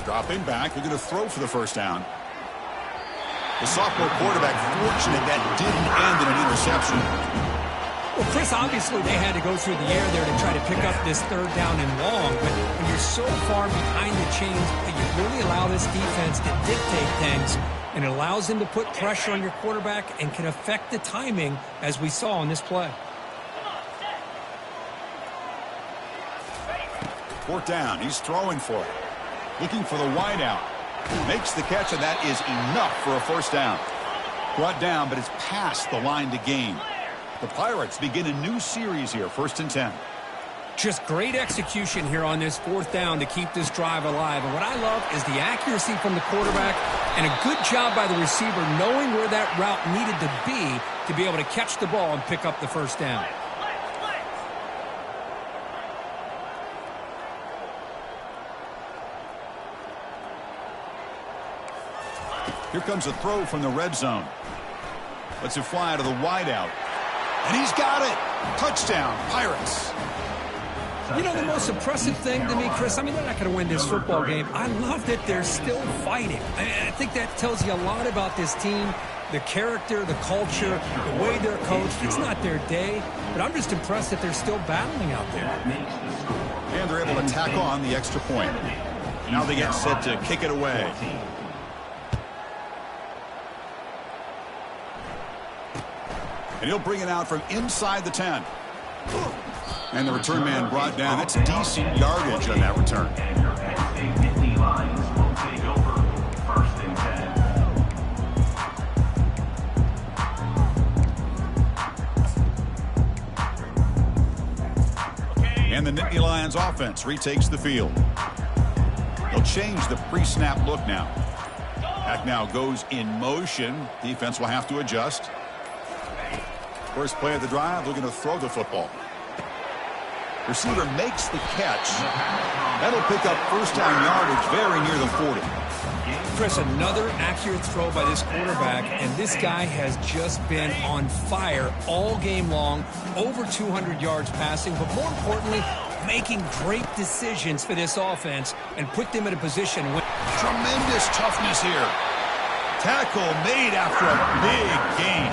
Dropping back. They're going to throw for the 1st down. The sophomore quarterback fortunate that didn't end in an interception. Well, Chris, obviously they had to go through the air there to try to pick up this 3rd down and long, but when you're so far behind the chains, you really allow this defense to dictate things, and it allows them to put pressure on your quarterback and can affect the timing, as we saw on this play. 4th down. He's throwing for it. Looking for the wideout. Makes the catch, and that is enough for a 1st down. Brought down, but it's past the line to gain. The Pirates begin a new series here, 1st and 10. Just great execution here on this 4th down to keep this drive alive. And what I love is the accuracy from the quarterback and a good job by the receiver knowing where that route needed to be able to catch the ball and pick up the 1st down. Here comes a throw from the red zone. Lets it fly to the wideout. And he's got it. Touchdown, Pirates. You know, the most impressive thing to me, Chris, I mean, they're not going to win this football game. I love that they're still fighting. I think that tells you a lot about this team, the character, the culture, the way they're coached. It's not their day, but I'm just impressed that they're still battling out there. And they're able to tack on the extra point. Now they get set to kick it away. And he'll bring it out from inside the 10. And the return man brought down. That's decent yardage on that return. And your Penn State Nittany Lions will take over 1st and 10. And the Nittany Lions offense retakes the field. They'll change the pre-snap look now. Pack now goes in motion. Defense will have to adjust. First play of the drive, looking to throw the football. Receiver makes the catch. That'll pick up first down yardage very near the 40. Chris, another accurate throw by this quarterback, and this guy has just been on fire all game long. Over 200 yards passing, but more importantly, making great decisions for this offense and put them in a position where... Tremendous toughness here. Tackle made after a big gain.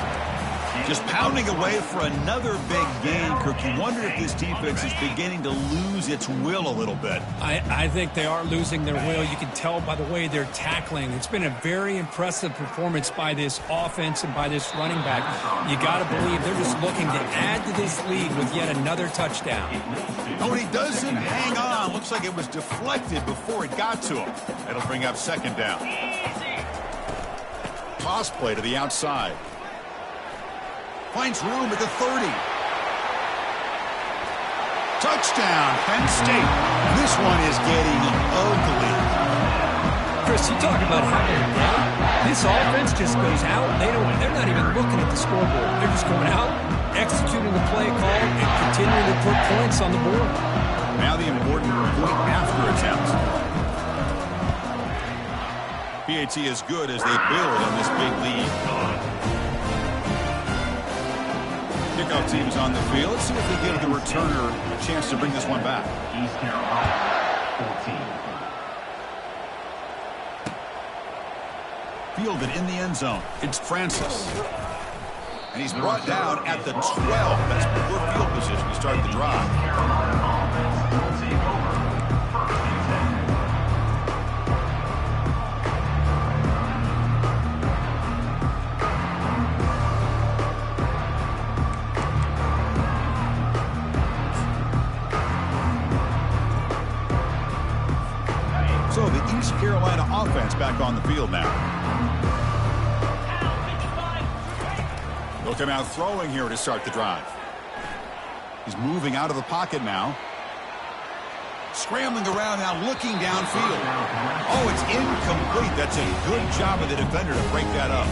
Just pounding away for another big gain. Kirk, you wonder if this defense is beginning to lose its will a little bit. I think they are losing their will. You can tell by the way they're tackling. It's been a very impressive performance by this offense and by this running back. You got to believe they're just looking to add to this lead with yet another touchdown. Oh, he doesn't hang on. Looks like it was deflected before it got to him. That'll bring up second down. Toss play to the outside. Finds room at the 30. Touchdown, Penn State. This one is getting ugly. Chris, you talk about having a day. This offense just goes out. They're not even looking at the scoreboard. They're just going out, executing the play call, and continuing to put points on the board. Now the important point after attempt. PAT is good as they build on this big lead. Kickoff team's on the field. Let's see if they give the returner a chance to bring this one back. East Carolina, 14. Fielded in the end zone. It's Francis. And he's brought down at the 12. That's poor field position to start the drive. Carolina offense will take over 1st and 10. So the East Carolina offense back on the field now. They'll come out throwing here to start the drive. He's moving out of the pocket now. Scrambling around now, looking downfield. Oh, it's incomplete. That's a good job of the defender to break that up.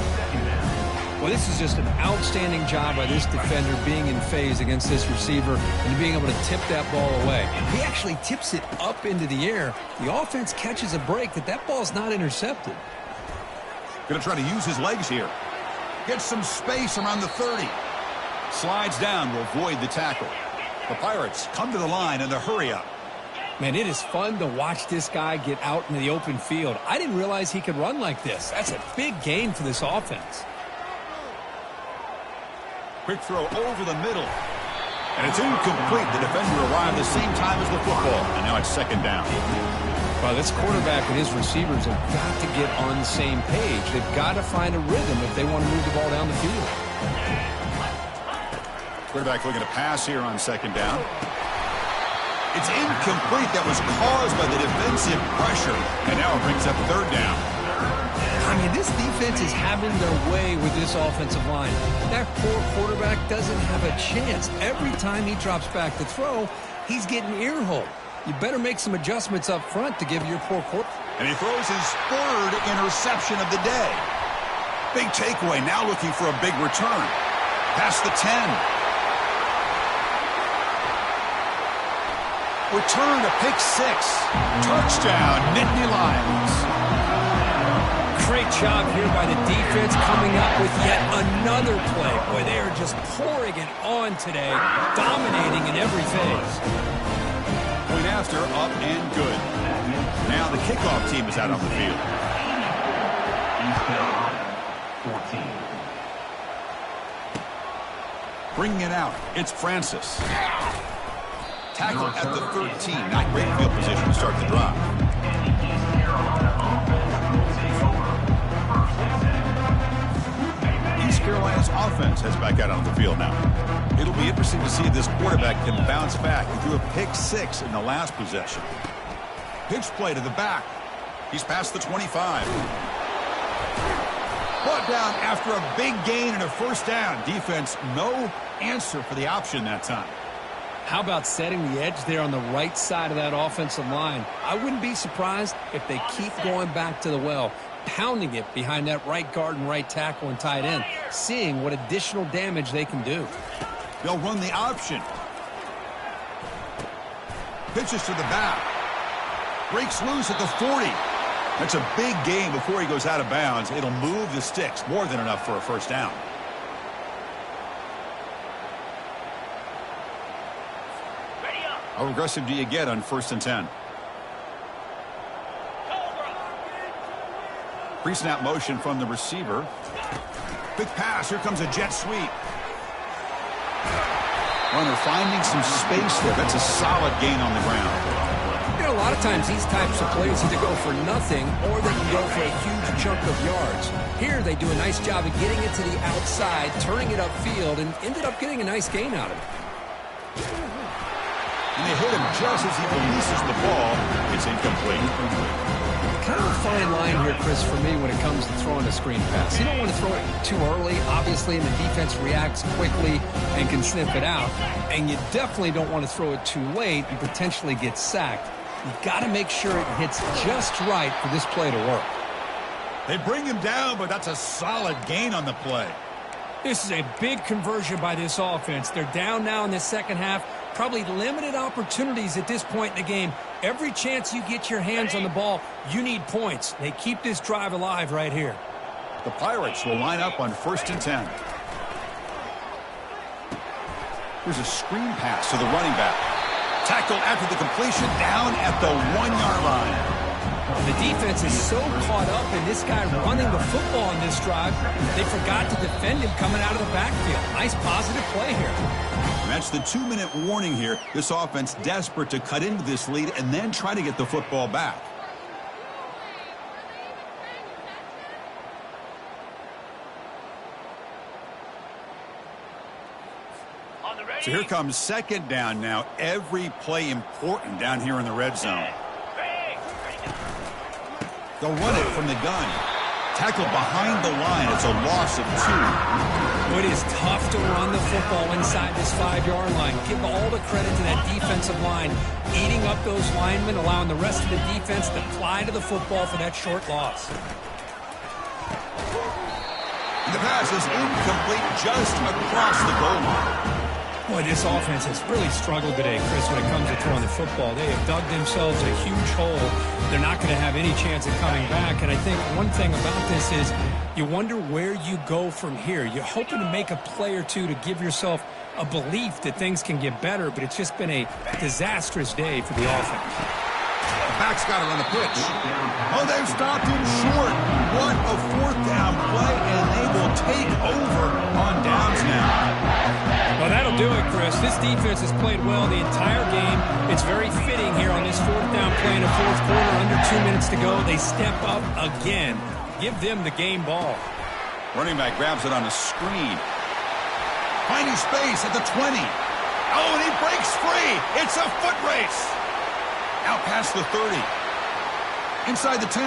Well, this is just an outstanding job by this defender being in phase against this receiver and being able to tip that ball away. He actually tips it up into the air. The offense catches a break that ball's not intercepted. Going to try to use his legs here. Gets some space around the 30. Slides down to avoid the tackle. The Pirates come to the line in the hurry up. Man, it is fun to watch this guy get out into the open field. I didn't realize he could run like this. That's a big gain for this offense. Quick throw over the middle. And it's incomplete. The defender arrived the same time as the football. And now it's second down. Well, this quarterback and his receivers have got to get on the same page. They've got to find a rhythm if they want to move the ball down the field. Quarterback looking to pass here on second down. It's incomplete. That was caused by the defensive pressure. And now it brings up third down. I mean, this defense is having their way with this offensive line. That poor quarterback doesn't have a chance. Every time he drops back to throw, he's getting ear-holed. You better make some adjustments up front to give your poor quarterback. And he throws his third interception of the day. Big takeaway. Now looking for a big return. Past the 10. Return to pick 6. Touchdown, Nittany Lions. Great job here by the defense coming up with yet another play. Boy, they are just pouring it on today, dominating in every phase. Point after, up and good. Now the kickoff team is out on the field. East Carolina, 14. Bringing it out, it's Francis. Tackle at the 13. Not great field position to start the drive. East Carolina offense will take over 1st and 10. Carolina's offense heads back out onto the field now. It'll be interesting to see if this quarterback can bounce back. He threw a pick-6 in the last possession. Pitch play to the back. He's past the 25. Brought down after a big gain and a first down. Defense, no answer for the option that time. How about setting the edge there on the right side of that offensive line? I wouldn't be surprised if they keep going back to the well, pounding it behind that right guard and right tackle and tight end, seeing what additional damage they can do. They'll run the option. Pitches to the back. Breaks loose at the 40. That's a big gain before he goes out of bounds. It'll move the sticks, more than enough for a first down. How aggressive do you get on 1st and 10? Pre-snap motion from the receiver. Quick pass. Here comes a jet sweep. Runner finding some space there. That's a solid gain on the ground. You know, a lot of times these types of plays either go for nothing or they can go for a huge chunk of yards. Here they do a nice job of getting it to the outside, turning it upfield, and ended up getting a nice gain out of it. And they hit him just as he releases the ball. It's incomplete. Kind of a fine line here, Chris, for me when it comes to throwing a screen pass. You don't want to throw it too early, obviously, and the defense reacts quickly and can sniff it out. And you definitely don't want to throw it too late and potentially get sacked. You've got to make sure it hits just right for this play to work. They bring him down, but that's a solid gain on the play. This is a big conversion by this offense. They're down now in the second half. Probably limited opportunities at this point in the game. Every chance you get your hands on the ball, you need points. They keep this drive alive right here. The Pirates will line up on 1st and 10. Here's a screen pass to the running back. Tackle after the completion, down at the 1-yard line. The defense is so caught up in this guy running the football on this drive, they forgot to defend him coming out of the backfield. Nice positive play here. And that's the 2-minute warning here. This offense desperate to cut into this lead and then try to get the football back. So here comes 2nd down now. Every play important down here in the red zone. They'll run it from the gun. Tackled behind the line. It's a loss of 2. It is tough to run the football inside this 5-yard line. Give all the credit to that defensive line, eating up those linemen, allowing the rest of the defense to fly to the football for that short loss. And the pass is incomplete just across the goal line. Boy, this offense has really struggled today, Chris, when it comes to throwing the football. They have dug themselves a huge hole. They're not going to have any chance of coming back. And I think one thing about this is you wonder where you go from here. You're hoping to make a play or two to give yourself a belief that things can get better, but it's just been a disastrous day for the offense. The back's got it on the pitch. Oh, they've stopped him short. What a 4th down play, and they will take over on downs now. Well, that'll do it, Chris. This defense has played well the entire game. It's very fitting here on this 4th down play in the 4th quarter. Under 2 minutes to go. They step up again. Give them the game ball. Running back grabs it on a screen. Finding space at the 20. Oh, and he breaks free. It's a foot race. Out past the 30. Inside the 10.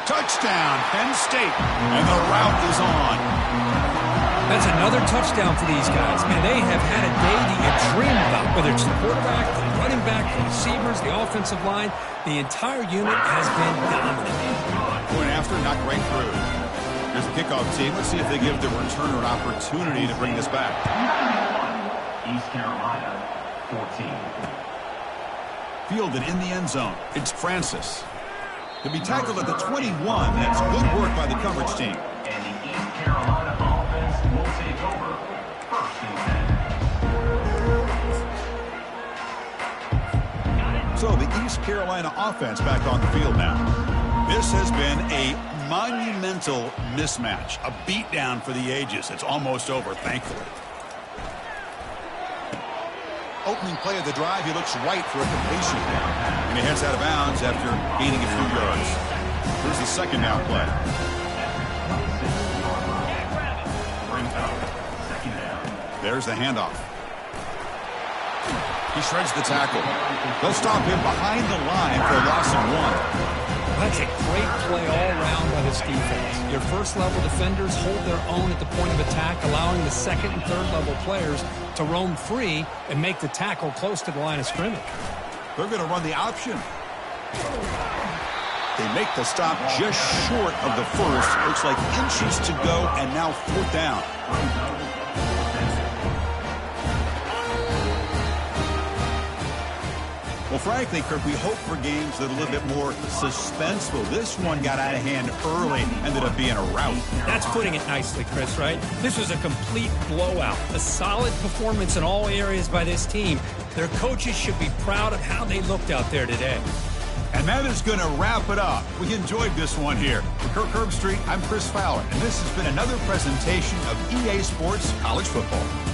Touchdown, Penn State. And the route is on. That's another touchdown for these guys. Man, they have had a day that you dream about, whether it's the quarterback, the running back, the receivers, the offensive line. The entire unit has been dominant. Going after, not great through. Here's the kickoff team. Let's see if they give the returner an opportunity to bring this back. East Carolina, 14. Fielded in the end zone. It's Francis. To be tackled at the 21. That's good work by the coverage team. And the East Carolina offense will take over 1st and 10. So the East Carolina offense back on the field now. This has been a monumental mismatch. A beatdown for the ages. It's almost over, thankfully. Opening play of the drive, he looks right for a completion. And he heads out of bounds after gaining a few yards. Here's the 2nd down play. There's the handoff. He shreds the tackle. They'll stop him behind the line for a loss of 1. That's a great play all around by this defense. Your first-level defenders hold their own at the point of attack, allowing the second and third-level players to roam free and make the tackle close to the line of scrimmage. They're going to run the option. They make the stop just short of the first. Looks like inches to go, and now 4th down. Well, frankly, Kirk, we hope for games that are a little bit more suspenseful. This one got out of hand early, ended up being a rout. That's putting it nicely, Chris, right? This was a complete blowout. A solid performance in all areas by this team. Their coaches should be proud of how they looked out there today. And that is going to wrap it up. We enjoyed this one here. For Kirk Herbstreit, I'm Chris Fowler, and this has been another presentation of EA Sports College Football.